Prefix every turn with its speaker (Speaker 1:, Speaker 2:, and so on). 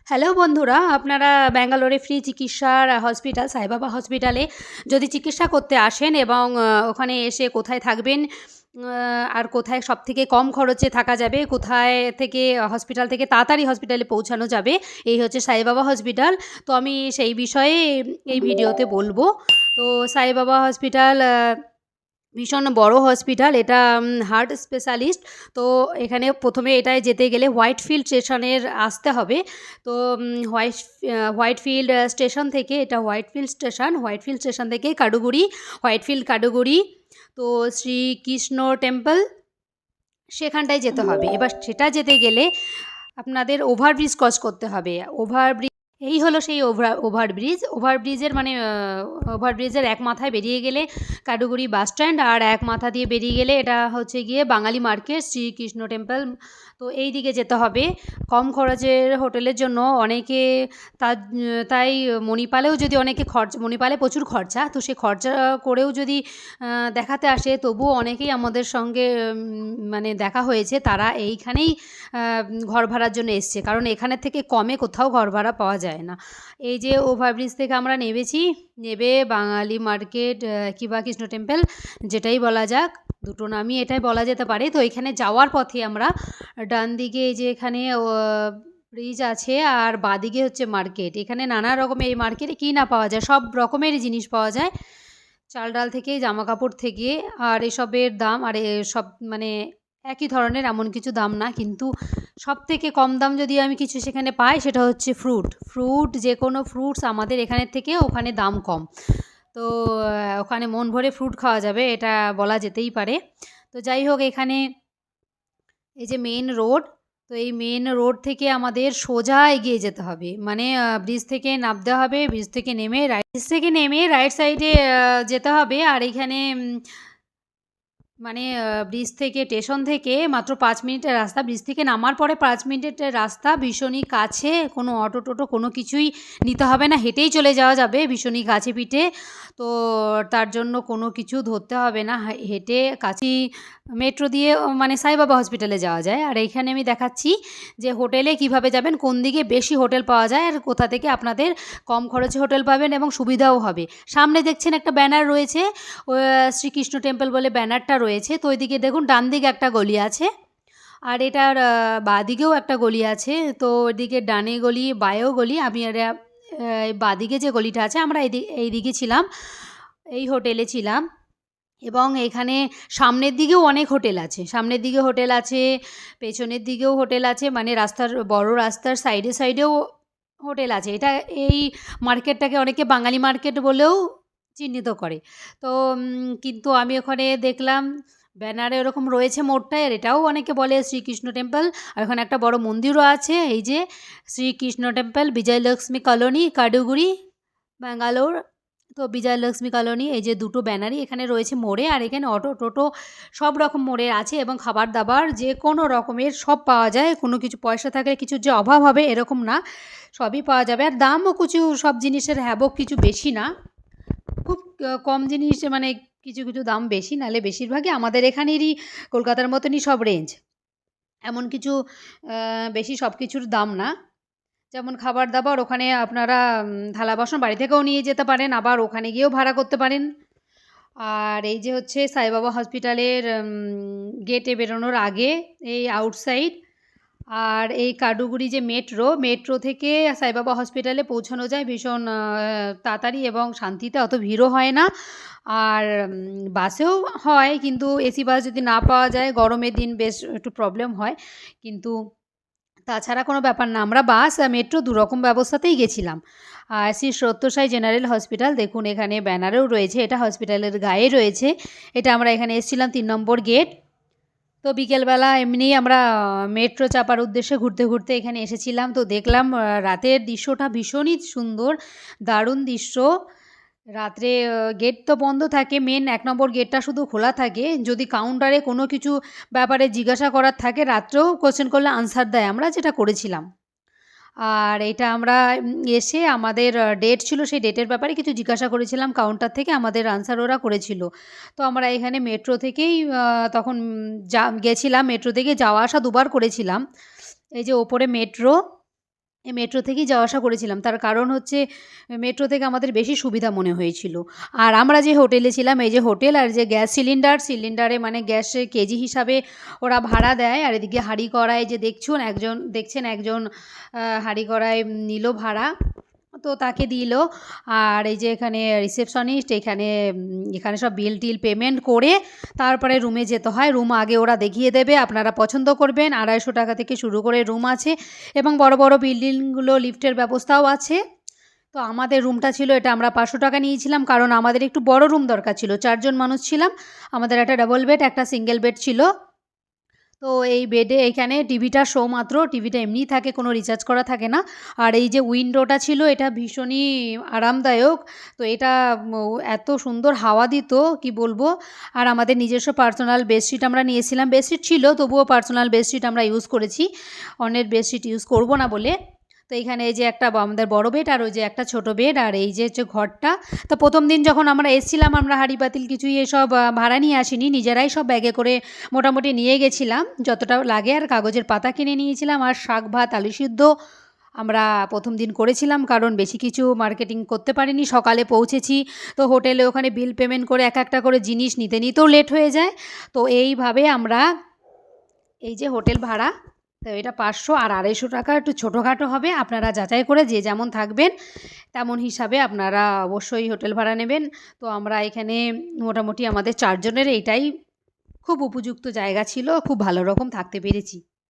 Speaker 1: Hello বন্ধুরা, আপনারা ব্যাঙ্গালোরে ফ্রি চিকিৎসার হসপিটাল সাইবাবা হসপিটালে যদি চিকিৎসা করতে আসেন এবং ওখানে এসে কোথায় থাকবেন, আর কোথায় সবথেকে কম খরচে থাকা যাবে, কোথায় থেকে হসপিটাল থেকে তাড়াতাড়ি হসপিটালে পৌঁছানো যাবে, এই হচ্ছে সাইবাবা হসপিটাল। তো আমি সেই বিষয়ে এই ভিডিওতে বলবো। তো সাইবাবা হসপিটাল ভীষণ বড় হসপিটাল, এটা হার্ট স্পেশালিস্ট। তো এখানে প্রথমে এটায় যেতে গেলে হোয়াইটফিল্ড স্টেশনের আসতে হবে। তো হোয়াইটফিল্ড স্টেশন থেকে, এটা হোয়াইটফিল্ড স্টেশন থেকে কাডুগুড়ি, তো শ্রীকৃষ্ণ টেম্পল সেখানটায় যেতে হবে। এবার সেটা যেতে গেলে আপনাদের ওভারব্রিজ ক্রস করতে হবে। এই হলো সেই ওভারব্রিজের মানে ওভারব্রিজের এক মাথায় বেরিয়ে গেলে কাডুগুড়ি বাস স্ট্যান্ড, আর এক মাথা দিয়ে বেরিয়ে গেলে এটা হচ্ছে গিয়ে বাঙালি মার্কেট, শ্রীকৃষ্ণ টেম্পল। তো এই দিকে যেতে হবে। কম খরচের হোটেলের জন্য অনেকে তাই মণিপালেও যদি অনেকে মণিপালে প্রচুর খরচা, তো সে খরচা করেও যদি দেখাতে আসে, তবুও অনেকেই আমাদের সঙ্গে মানে দেখা হয়েছে, তারা এইখানেই ঘর ভাড়ার জন্য এসছে, কারণ এখানের থেকে কমে কোথাও ঘর ভাড়া পাওয়া যায় না। এই যে ওভারব্রিজ থেকে আমরা নেবে বাঙালি মার্কেট কিংবা কৃষ্ণ টেম্পল, যেটাই বলা যাক, দুটো নামই এটাই বলা যেতে পারে। তো এখানে যাওয়ার পথে আমরা ডান দিকে এই যে এখানে ব্রিজ আছে, আর বাঁদিকে হচ্ছে মার্কেট। এখানে নানা রকমের, এই মার্কেটে কী না পাওয়া যায়, সব রকমেরই জিনিস পাওয়া যায়, চাল ডাল থেকে জামা কাপড় থেকে। আর এসবের দাম আর সব মানে একই ধরনের, এমন কিছু দাম না, কিন্তু সবথেকে কম দাম যদি আমি কিছু সেখানে পাই, সেটা হচ্ছে ফ্রুট। যে কোনো ফ্রুটস আমাদের এখানের থেকে ওখানে দাম কম। তো ওখানে মন ভরে ফ্রুট খাওয়া যাবে, এটা বলা যেতেই পারে। তো যাই হোক, এখানে এই যে মেন রোড, তো এই মেন রোড থেকে আমাদের সোজা এগিয়ে যেতে হবে, মানে ব্রিজ থেকে নামতে হবে, ব্রিজ থেকে নেমে রাইট সাইডে যেতে হবে। আর এখানে মানে ব্রিজ থেকে, স্টেশন থেকে মাত্র 5 মিনিটের রাস্তা। ব্রিজ থেকে নামার পরে 5 মিনিটের রাস্তা, ভীষণই কাছে। কোনো অটো টোটো কোনো কিছুই নিতে হবে না, হেঁটেই চলে যাওয়া যাবে, ভীষণই কাছে পিঠে। তো তার জন্য কোনো কিছু ধরতে হবে না, হেঁটে কাছেই মেট্রো দিয়ে মানে সাইবাবা হসপিটালে যাওয়া যায়। আর এইখানে আমি দেখাচ্ছি যে হোটেলে কিভাবে যাবেন, কোন দিকে বেশি হোটেল পাওয়া যায়, আর কোথা থেকে আপনাদের কম খরচে হোটেল পাবেন এবং সুবিধাও হবে। সামনে দেখছেন একটা ব্যানার রয়েছে, শ্রীকৃষ্ণ টেম্পল বলে ব্যানারটা রয়েছে। তো ওইদিকে দেখুন, ডান দিকে একটা গলি আছে, আর এটার বাঁদিকেও একটা গলি আছে। তো ওইদিকে ডানে গলি, বাঁয়েও গলি। আমি আর বাঁদিকে যে গলিটা আছে, আমরা এইদিকে ছিলাম, এই হোটেলে ছিলাম। এবং এখানে সামনের দিকেও অনেক হোটেল আছে, পেছনের দিকেও হোটেল আছে, মানে বড় রাস্তার সাইডেও হোটেল আছে। এই মার্কেটটাকে অনেকে বাঙালি মার্কেট বলেও চিহ্নিত করে। তো কিন্তু আমি ওখানে দেখলাম ব্যানারে ওরকম রয়েছে মোড়টায়, আর এটাও অনেকে বলে শ্রীকৃষ্ণ টেম্পল। আর ওখানে একটা বড় মন্দিরও আছে, এই যে শ্রীকৃষ্ণ টেম্পল, বিজয়লক্ষ্মী কলোনি, কাডুগুড়ি, ব্যাঙ্গালোর। তো বিজয়লক্ষ্মী কলোনি, এই যে দুটো ব্যানারই এখানে রয়েছে মোড়ে। আর এখানে অটো টোটো সব রকম মোড়ে আছে, এবং খাবার দাবার যে কোনো রকমের সব পাওয়া যায়। কোনো কিছু পয়সা থাকলে কিছুর যে অভাব হবে এরকম না, সবই পাওয়া যাবে। আর দামও সব জিনিসের হ্যাবক কিছু বেশি না, খুব কম জিনিস, মানে কিছু কিছু দাম বেশি, নাহলে বেশিরভাগই আমাদের এখানেরই কলকাতার মতনই সব রেঞ্জ। এমন কিছু বেশি সব কিছুর দাম না। যেমন খাবার দাবার ওখানে আপনারা থালা বাসন বাড়ি থেকেও নিয়ে যেতে পারেন, আবার ওখানে গিয়েও ভাড়া করতে পারেন। আর এই যে হচ্ছে সাইবাবা হসপিটালের গেটে বেরোনোর আগে এই আউটসাইড। আর এই কাডুগুড়ি যে মেট্রো থেকে সাইবাবা হসপিটালে পৌঁছানো যায় ভীষণ তাড়াতাড়ি এবং শান্তিতে, অত ভিড়ও হয় না। আর বাসেও হয়, কিন্তু এসি বাস যদি না পাওয়া যায়, গরমের দিন বেশ একটু প্রবলেম হয়, কিন্তু তাছাড়া কোনো ব্যাপার না। আমরা বাস আর মেট্রো দুরকম ব্যবস্থাতেই গেছিলাম। আর শ্রী সত্যসাই জেনারেল হসপিটাল, দেখুন এখানে ব্যানারেও রয়েছে, এটা হসপিটালের গায়ে রয়েছে। এটা আমরা এখানে এসেছিলাম 3 নম্বর গেট। তো বিকেলবেলা এমনিই আমরা মেট্রো চাপার উদ্দেশ্যে ঘুরতে এখানে এসেছিলাম। তো দেখলাম রাতের দৃশ্যটা ভীষণই সুন্দর, দারুণ দৃশ্য। রাত্রে গেট তো বন্ধ থাকে, মেন 1 নম্বর গেটটা শুধু খোলা থাকে। যদি কাউন্টারে কোনো কিছু ব্যাপারে জিজ্ঞাসা করার থাকে, রাত্রেও কোয়েশ্চেন করলে আনসার দেয়, আমরা যেটা করেছিলাম। আর এটা আমরা এসে আমাদের ডেট ছিল, সেই ডেটের ব্যাপারে কিছু জিজ্ঞাসা করেছিলাম কাউন্টার থেকে, আমাদের আনসার ওরা করেছিল। তো আমরা এখানে মেট্রো থেকেই তখন গেছিলাম, মেট্রো থেকে যাওয়া আসা দুবার করেছিলাম। এই যে ওপরে মেট্রো, এই মেট্রো থেকেই যাওয়া আসা করেছিলাম। তার কারণ হচ্ছে মেট্রো থেকে আমাদের বেশি সুবিধা মনে হয়েছিল। আর আমরা যে হোটেলে ছিলাম, এই যে হোটেল আর যে গ্যাস সিলিন্ডারে মানে গ্যাসের কেজি হিসাবে ওরা ভাড়া দেয়। আর এদিকে হাঁড়ি কড়াই যে দেখছেন একজন হাঁড়ি কড়াই নিল ভাড়া, তো তাকে দিল। আর এই যে এখানে রিসেপশনিস্ট এখানে সব বিল-টিল পেমেন্ট করে তারপরে রুমে যেতে হয়। রুম আগে ওরা দেখিয়ে দেবে, আপনারা পছন্দ করবেন। ২৫০ টাকা থেকে শুরু করে রুম আছে এবং বড় বড় বিল্ডিংগুলো লিফটের ব্যবস্থাও আছে। তো আমাদের রুমটা ছিল এটা, আমরা ৫০০ টাকা নিয়েছিলাম কারণ আমাদের একটু বড় রুম দরকার ছিল। ৪ জন মানুষ ছিলাম। আমাদের একটা ডাবল বেড, একটা সিঙ্গেল বেড ছিল। তো এই বেডে এইখানে টিভিটা শো মাত্র, টিভিটা এমনিই থাকে, কোনো রিচার্জ করা থাকে না। আর এই যে উইন্ডোটা ছিল এটা ভীষণই আরামদায়ক। তো এটা এত সুন্দর হাওয়া দিত কি বলবো। আর আমাদের নিজস্ব পার্সোনাল বেডশিট আমরা নিয়েছিলাম। বেডশিট ছিল তবুও পার্সোনাল বেডশিট আমরা ইউজ করেছি, অন্যের বেডশিট ইউজ করব না বলে। তো এইখানে এই যে একটা আমাদের বড় বেড আর ওই যে একটা ছোট বেড আর এই যে হচ্ছে ঘরটা। তো প্রথম দিন যখন আমরা এসেছিলাম আমরা হাঁড়ি পাতিল কিছুই এসব ভাড়া নিয়ে আসিনি, নিজেরাই সব ব্যাগে করে মোটামুটি নিয়ে গেছিলাম যতটা লাগে। আর কাগজের পাতা কিনে নিয়েছিলাম আর শাক ভাত আলু সিদ্ধ আমরা প্রথম দিন করেছিলাম, কারণ বেশি কিছু মার্কেটিং করতে পারিনি। সকালে পৌঁছেছি, তো হোটেলে ওখানে বিল পেমেন্ট করে এক একটা করে জিনিস নিতে নিতেও লেট হয়ে যায়। তো এইভাবে আমরা এই যে হোটেল ভাড়া, তো এটা ৫০০ আর ২৫০ টাকা একটু ছোটোখাটো হবে। আপনারা যাচাই করে যে যেমন থাকবেন তেমন হিসাবে আপনারা অবশ্যই হোটেল ভাড়া নেবেন। তো আমরা এখানে মোটামুটি আমাদের ৪ জনের এইটাই খুব উপযুক্ত জায়গা ছিল, খুব ভালো রকম থাকতে পেরেছি।